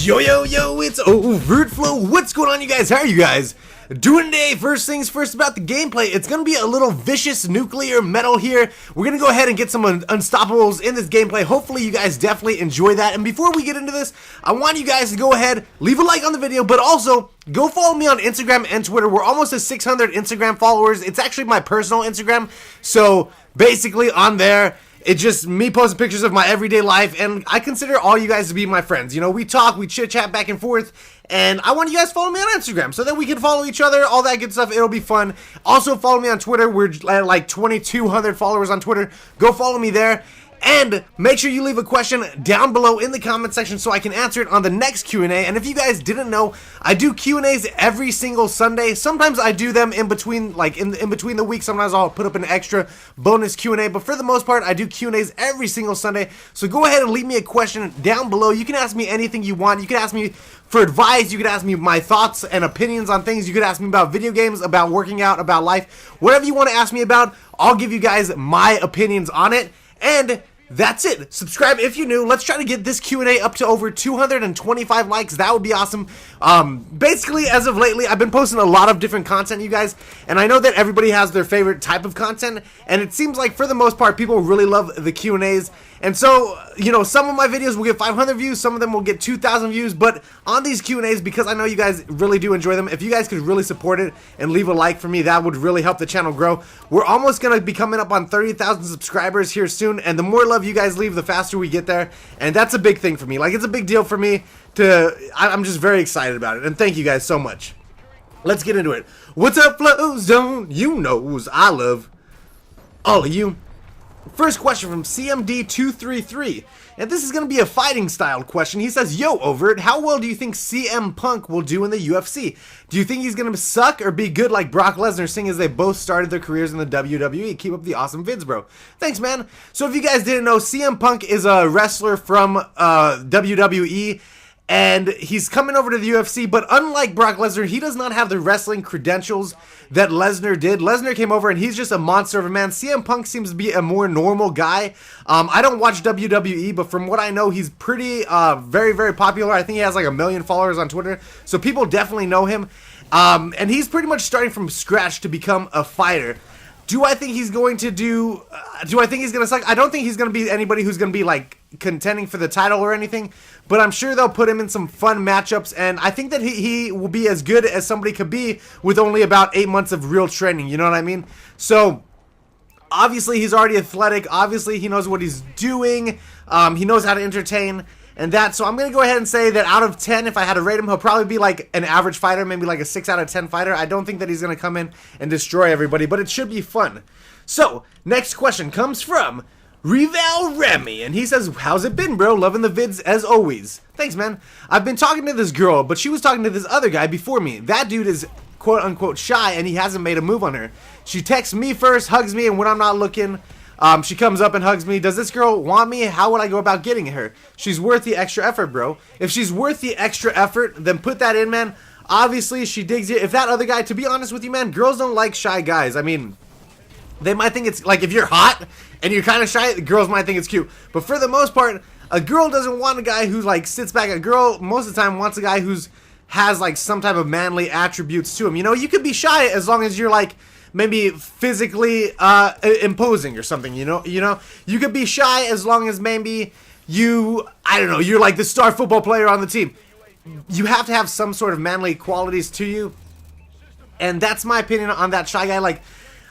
Yo, it's overtflow. What's going on, you guys? How are you guys doing today? First things first about the gameplay. It's going to be a little vicious nuclear metal here. We're going to go ahead and get some unstoppables in this gameplay. Hopefully you guys definitely enjoy that. And before we get into this, I want you guys to go ahead, leave a like on the video, but also go follow me on Instagram and Twitter. We're almost at 600 Instagram followers. It's actually my personal Instagram. So basically on there, it's just me posting pictures of my everyday life, and I consider all you guys to be my friends. You know, we talk, we chit-chat back and forth, and I want you guys to follow me on Instagram so that we can follow each other, all that good stuff. It'll be fun. Also, follow me on Twitter. We're at like 2,200 followers on Twitter. Go follow me there. And make sure you leave a question down below in the comment section so I can answer it on the next Q&A. And if you guys didn't know, I do Q&As every single Sunday. Sometimes I do them in between, like in between the week. Sometimes I'll put up an extra bonus Q&A. But for the most part, I do Q&As every single Sunday. So go ahead and leave me a question down below. You can ask me anything you want. You can ask me for advice. You could ask me my thoughts and opinions on things. You could ask me about video games, about working out, about life. Whatever you want to ask me about, I'll give you guys my opinions on it. And that's it. Subscribe if you're new. Let's try to get this Q&A up to over 225 likes. That would be awesome. Basically, as of lately, I've been posting a lot of different content, you guys, and I know that everybody has their favorite type of content, and it seems like for the most part, people really love the Q&As. And so, you know, some of my videos will get 500 views, some of them will get 2,000 views, but on these Q&As, because I know you guys really do enjoy them, if you guys could really support it and leave a like for me, that would really help the channel grow. We're almost going to be coming up on 30,000 subscribers here soon, and the more love you guys leave, the faster we get there, and that's a big thing for me. Like, it's a big deal for me I'm just very excited about it, and thank you guys so much. Let's get into it. What's up, Flow Zone? You knows I love all of you. First question from CMD233, and this is going to be a fighting style question. He says, yo, Overt, how well do you think CM Punk will do in the UFC? Do you think he's going to suck or be good like Brock Lesnar, seeing as they both started their careers in the WWE? Keep up the awesome vids, bro. Thanks, man. So if you guys didn't know, CM Punk is a wrestler from WWE, and he's coming over to the UFC, but unlike Brock Lesnar, he does not have the wrestling credentials that Lesnar did. Lesnar came over, and he's just a monster of a man. CM Punk seems to be a more normal guy. I don't watch WWE, but from what I know, he's pretty, very, very popular. I think he has like 1 million followers on Twitter, so people definitely know him. And he's pretty much starting from scratch to become a fighter. Do I think he's going to do I think he's going to suck? I don't think he's going to be anybody who's going to be like contending for the title or anything, but I'm sure they'll put him in some fun matchups, and I think that he will be as good as somebody could be with only about 8 months of real training, you know what I mean? So obviously he's already athletic, obviously he knows what he's doing, he knows how to entertain, and that, so I'm going to go ahead and say that out of 10, if I had to rate him, he'll probably be like an average fighter, maybe like a 6 out of 10 fighter. I don't think that he's going to come in and destroy everybody, but it should be fun. So, next question comes from Reval Remy, and he says, how's it been, bro? Loving the vids as always. Thanks, man. I've been talking to this girl, but she was talking to this other guy before me. That dude is quote-unquote shy, and he hasn't made a move on her. She texts me first, hugs me, and when I'm not looking, she comes up and hugs me. Does this girl want me? How would I go about getting her? She's worth the extra effort, bro. If she's worth the extra effort, then put that in, man. Obviously, she digs you. If that other guy, to be honest with you, man, girls don't like shy guys. I mean, they might think it's, like, if you're hot and you're kind of shy, the girls might think it's cute. But for the most part, a girl doesn't want a guy who, like, sits back. A girl, most of the time, wants a guy who's has, like, some type of manly attributes to him. You know, you could be shy as long as you're, like, maybe physically imposing or something, you know, you could be shy as long as maybe I don't know, you're like the star football player on the team. You have to have some sort of manly qualities to you, and that's my opinion on that shy guy. Like,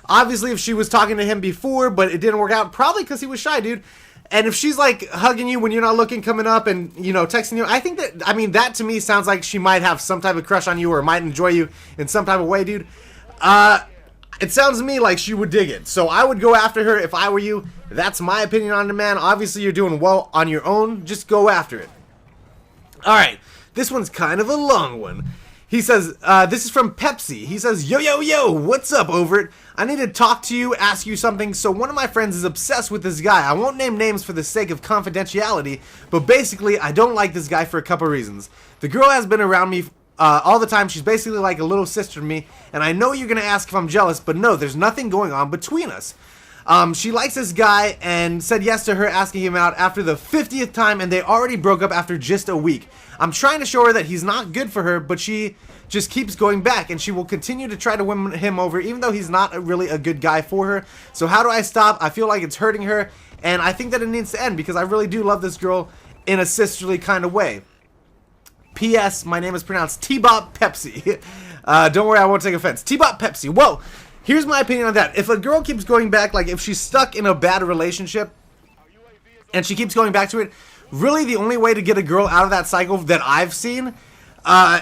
obviously, if she was talking to him before, but it didn't work out, probably because he was shy, dude. And if she's like hugging you when you're not looking, coming up and, you know, texting you, I think that, I mean, that to me sounds like she might have some type of crush on you or might enjoy you in some type of way, dude. It sounds to me like she would dig it. So I would go after her if I were you. That's my opinion on the man. Obviously, you're doing well on your own. Just go after it. Alright, this one's kind of a long one. He says, this is from Pepsi. He says, yo, what's up, Overt? I need to talk to you, ask you something. So one of my friends is obsessed with this guy. I won't name names for the sake of confidentiality, but basically, I don't like this guy for a couple reasons. The girl has been around me all the time. She's basically like a little sister to me, and I know you're going to ask if I'm jealous, but no, there's nothing going on between us. She likes this guy and said yes to her asking him out after the 50th time, and they already broke up after just a week. I'm trying to show her that he's not good for her, but she just keeps going back, and she will continue to try to win him over even though he's not really a good guy for her. So how do I stop? I feel like it's hurting her, and I think that it needs to end because I really do love this girl in a sisterly kind of way. P.S. My name is pronounced T-Bop Pepsi. Don't worry, I won't take offense. T-Bop Pepsi. Well, here's my opinion on that. If a girl keeps going back, like if she's stuck in a bad relationship and she keeps going back to it, really the only way to get a girl out of that cycle that I've seen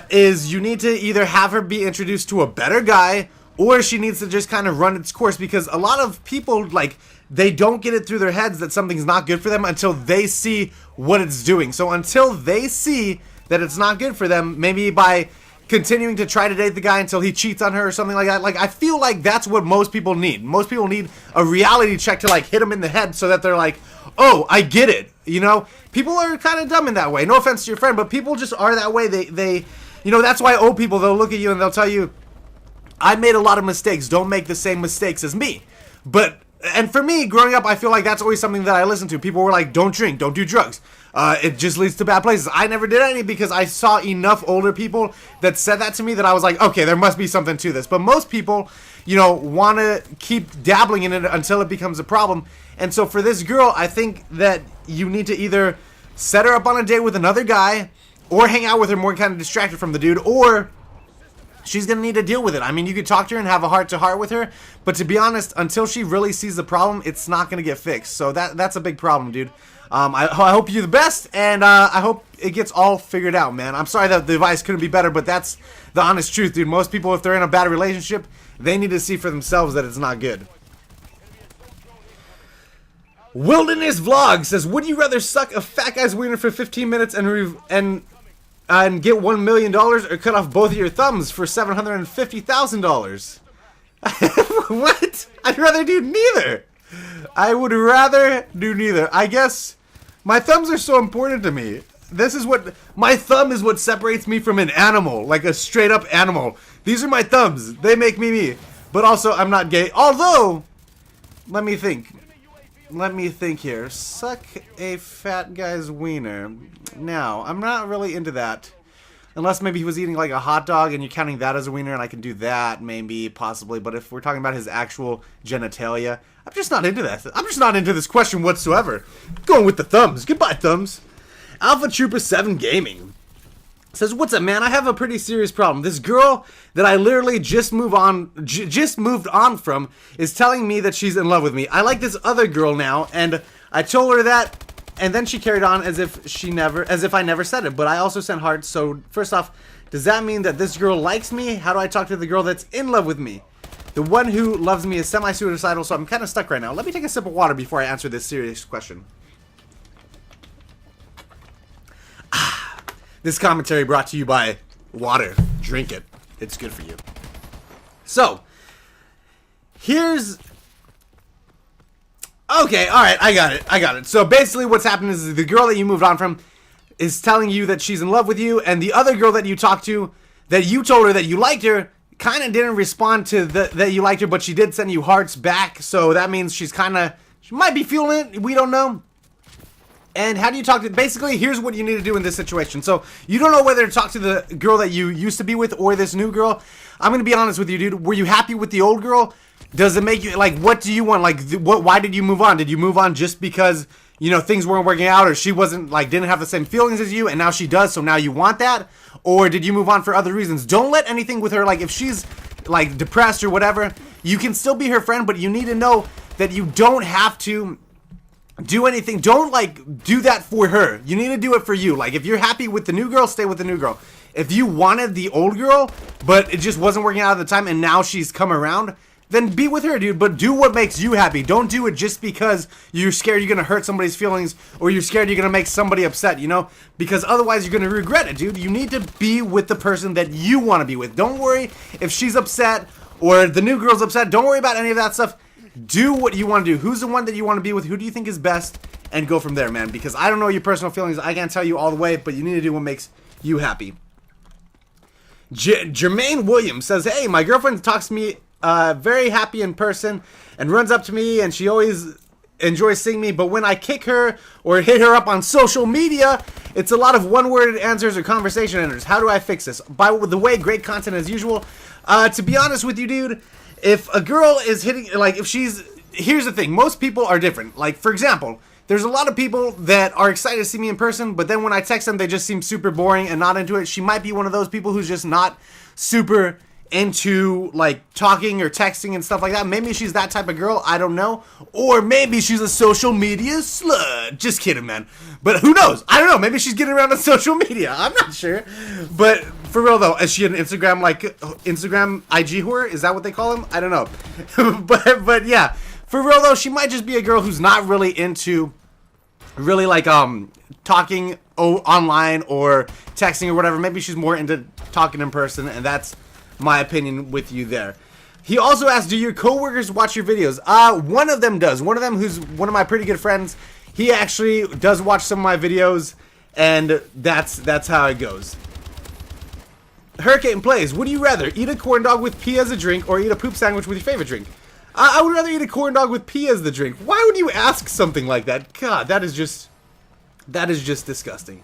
is you need to either have her be introduced to a better guy, or she needs to just kind of run its course, because a lot of people, like, they don't get it through their heads that something's not good for them until they see what it's doing. So until they see that it's not good for them, maybe by continuing to try to date the guy until he cheats on her or something like that. Like, I feel like that's what most people need. Most people need a reality check to, like, hit them in the head so that they're like, oh, I get it. You know, people are kind of dumb in that way. No offense to your friend, but people just are that way. They you know, that's why old people, they'll look at you and they'll tell you, I made a lot of mistakes. Don't make the same mistakes as me. But, and for me, growing up, I feel like that's always something that I listened to. People were like, don't drink, don't do drugs. It just leads to bad places. I never did any because I saw enough older people that said that to me that I was like, okay, there must be something to this. But most people, you know, want to keep dabbling in it until it becomes a problem. And so for this girl, I think that you need to either set her up on a date with another guy or hang out with her more kind of distracted from the dude, or she's going to need to deal with it. I mean, you could talk to her and have a heart-to-heart with her, but to be honest, until she really sees the problem, it's not going to get fixed. So that's a big problem, dude. I hope you the best, and I hope it gets all figured out, man. I'm sorry that the advice couldn't be better, but that's the honest truth, dude. Most people, if they're in a bad relationship, they need to see for themselves that it's not good. Wilderness Vlog says, would you rather suck a fat guy's wiener for 15 minutes and get $1 million, or cut off both of your thumbs for $750,000? What? I'd rather do neither. I would rather do neither. I guess my thumbs are so important to me. This is what, my thumb is what separates me from an animal, like a straight up animal. These are my thumbs. They make me me. But also, I'm not gay. Although, let me think. Let me think here. Suck a fat guy's wiener. Now, I'm not really into that. Unless maybe he was eating like a hot dog and you're counting that as a wiener, and I can do that, maybe, possibly. But if we're talking about his actual genitalia, I'm just not into that. I'm just not into this question whatsoever. Going with the thumbs. Goodbye, thumbs. Alpha Trooper 7 Gaming says, what's up, man? I have a pretty serious problem. This girl that I literally just moved on from is telling me that she's in love with me. I like this other girl now, and I told her that, and then she carried on as if I never said it. But I also sent hearts. So first off, does that mean that this girl likes me? How do I talk to the girl that's in love with me? The one who loves me is semi-suicidal, so I'm kind of stuck right now. Let me take a sip of water before I answer this serious question. This commentary brought to you by water. Drink it. It's good for you. So, here's... Okay, alright, I got it. So basically what's happened is the girl that you moved on from is telling you that she's in love with you, and the other girl that you talked to, that you told her that you liked her, kind of didn't respond to that you liked her, but she did send you hearts back, so that means she might be feeling it, we don't know. And how do you talk to... Basically, here's what you need to do in this situation. So, you don't know whether to talk to the girl that you used to be with or this new girl. I'm going to be honest with you, dude. Were you happy with the old girl? Does it make you... Like, what do you want? Like, why did you move on? Did you move on just because, you know, things weren't working out, or she wasn't, like, didn't have the same feelings as you, and now she does, so now you want that? Or did you move on for other reasons? Don't let anything with her, like, if she's, like, depressed or whatever, you can still be her friend, but you need to know that you don't have to... do anything. Don't, like, do that for her. You need to do it for you. Like, if you're happy with the new girl, stay with the new girl. If you wanted the old girl, but it just wasn't working out at the time, and now she's come around, then be with her, dude. But do what makes you happy. Don't do it just because you're scared you're going to hurt somebody's feelings, or you're scared you're going to make somebody upset, you know? Because otherwise you're going to regret it, dude. You need to be with the person that you want to be with. Don't worry if she's upset, or the new girl's upset. Don't worry about any of that stuff. Do what you want to do. Who's the one that you want to be with? Who do you think is best? And go from there, man. Because I don't know your personal feelings. I can't tell you all the way, but you need to do what makes you happy. Jermaine Williams says, hey, my girlfriend talks to me very happy in person and runs up to me, and she always enjoys seeing me. But when I kick her or hit her up on social media, it's a lot of one-worded answers or conversation enders. How do I fix this? By the way, great content as usual. To be honest with you, dude, if a girl is hitting, like, if she's, here's the thing, most people are different. Like, for example, there's a lot of people that are excited to see me in person, but then when I text them, they just seem super boring and not into it. She might be one of those people who's just not super into, like, talking or texting and stuff like that. Maybe she's that type of girl, I don't know. Or maybe she's a social media slut. Just kidding, man. But who knows? I don't know. Maybe she's getting around on social media. I'm not sure. But for real, though, is she an Instagram, like, Instagram IG whore? Is that what they call him? I don't know. but yeah. For real, though, she might just be a girl who's not really into, really, like, talking online or texting or whatever. Maybe she's more into talking in person, and that's my opinion with you there. He also asked, do your coworkers watch your videos? One of them does. One of them, who's one of my pretty good friends, he actually does watch some of my videos, and that's how it goes. Hurricane plays, would you rather eat a corn dog with pee as a drink or eat a poop sandwich with your favorite drink? I would rather eat a corn dog with pee as the drink. Why would you ask something like that? God, that is just disgusting.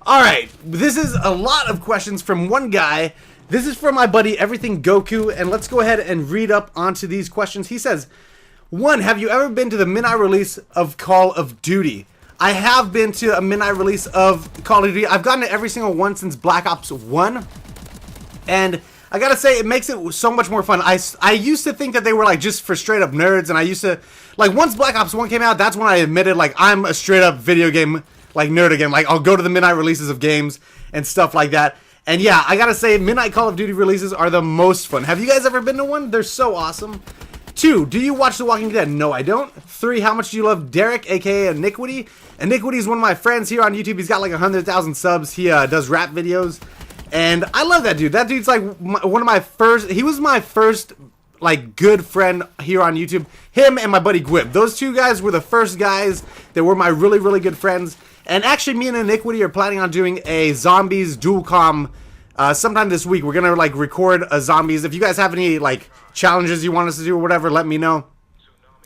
Alright, this is a lot of questions from one guy. This is from my buddy Everything Goku, and let's go ahead and read up onto these questions. He says, 1. Have you ever been to the midnight release of Call of Duty? I have been to a midnight release of Call of Duty. I've gotten to every single one since Black Ops 1, and I gotta say, it makes it so much more fun. I used to think that they were, like, just for straight up nerds, and I used to, like, once Black Ops 1 came out, that's when I admitted, like, I'm a straight up video game, like, nerd again. Like, I'll go to the midnight releases of games and stuff like that. And yeah, I gotta say, midnight Call of Duty releases are the most fun. Have you guys ever been to one? They're so awesome. 2, do you watch The Walking Dead? No, I don't. 3, how much do you love Derek, aka Iniquity? Iniquity is one of my friends here on YouTube. He's got like 100,000 subs. He does rap videos. And I love that dude. That dude's like one of my first, he was my first, like, good friend here on YouTube. Him and my buddy Gwib. Those two guys were the first guys that were my really, really good friends. And actually, me and Iniquity are planning on doing a Zombies dual com sometime this week. We're gonna, like, record a Zombies. If you guys have any, like, challenges you want us to do or whatever, let me know.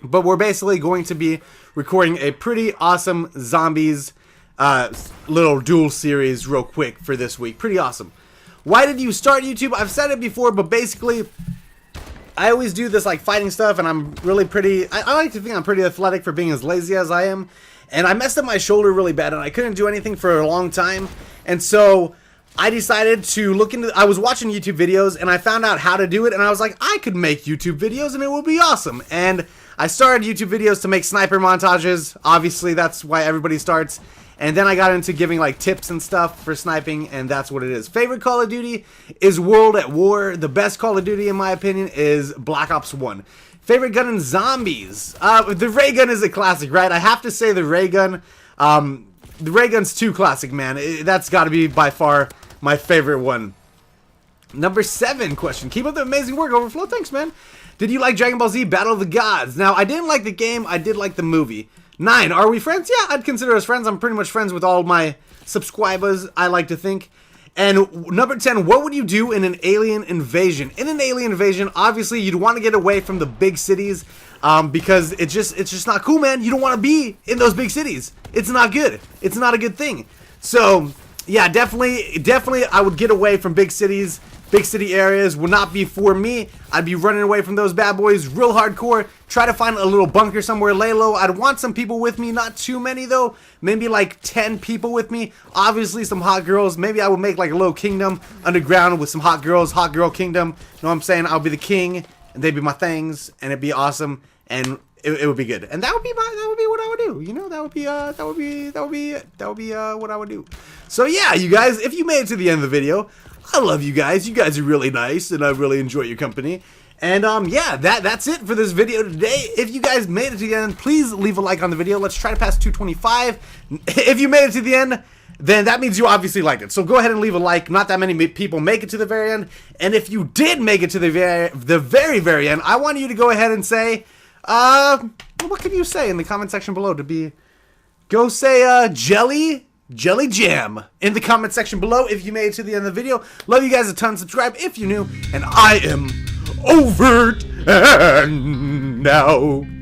But we're basically going to be recording a pretty awesome Zombies little duel series real quick for this week. Pretty awesome. Why did you start YouTube? I've said it before, but basically, I always do this, like, fighting stuff, and I'm really pretty, I like to think I'm pretty athletic for being as lazy as I am, and I messed up my shoulder really bad, and I couldn't do anything for a long time, and so I decided to look into, I was watching YouTube videos, and I found out how to do it, and I was like, I could make YouTube videos, and it would be awesome, and I started YouTube videos to make sniper montages. Obviously, that's why everybody starts. And then I got into giving, like, tips and stuff for sniping, and that's what it is. Favorite Call of Duty is World at War. The best Call of Duty, in my opinion, is Black Ops 1. Favorite gun in Zombies? The ray gun is a classic, right? I have to say the ray gun. The ray gun's too classic, man. That's got to be by far my favorite one. Number 7 question. Keep up the amazing work, Overflow. Thanks, man. Did you like Dragon Ball Z Battle of the Gods? Now, I didn't like the game. I did like the movie. 9, are we friends? Yeah, I'd consider us friends. I'm pretty much friends with all my subscribers, I like to think. And number 10, what would you do in an alien invasion? In an alien invasion, obviously, you'd want to get away from the big cities because it's just not cool, man. You don't want to be in those big cities. It's not good. It's not a good thing. So, yeah, definitely, I would get away from big cities. Big city areas would not be for me. I'd be running away from those bad boys real hardcore. Try to find a little bunker somewhere, lay low. I'd want some people with me, not too many though. Maybe like 10 people with me. Obviously some hot girls. Maybe I would make like a little kingdom underground with some hot girls, hot girl kingdom. You know what I'm saying? I'll be the king and they'd be my things and it'd be awesome and it would be good. And that would be what I would do. You know, that would be what I would do. So yeah, you guys, if you made it to the end of the video, I love you guys. You guys are really nice, and I really enjoy your company. And, yeah, that's it for this video today. If you guys made it to the end, please leave a like on the video. Let's try to pass 225. If you made it to the end, then that means you obviously liked it. So go ahead and leave a like. Not that many people make it to the very end. And if you did make it to the very end, I want you to go ahead and say, what can you say in the comment section below go say, Jelly Jam in the comment section below if you made it to the end of the video. Love you guys a ton. Subscribe if you're new. And I am overt and now.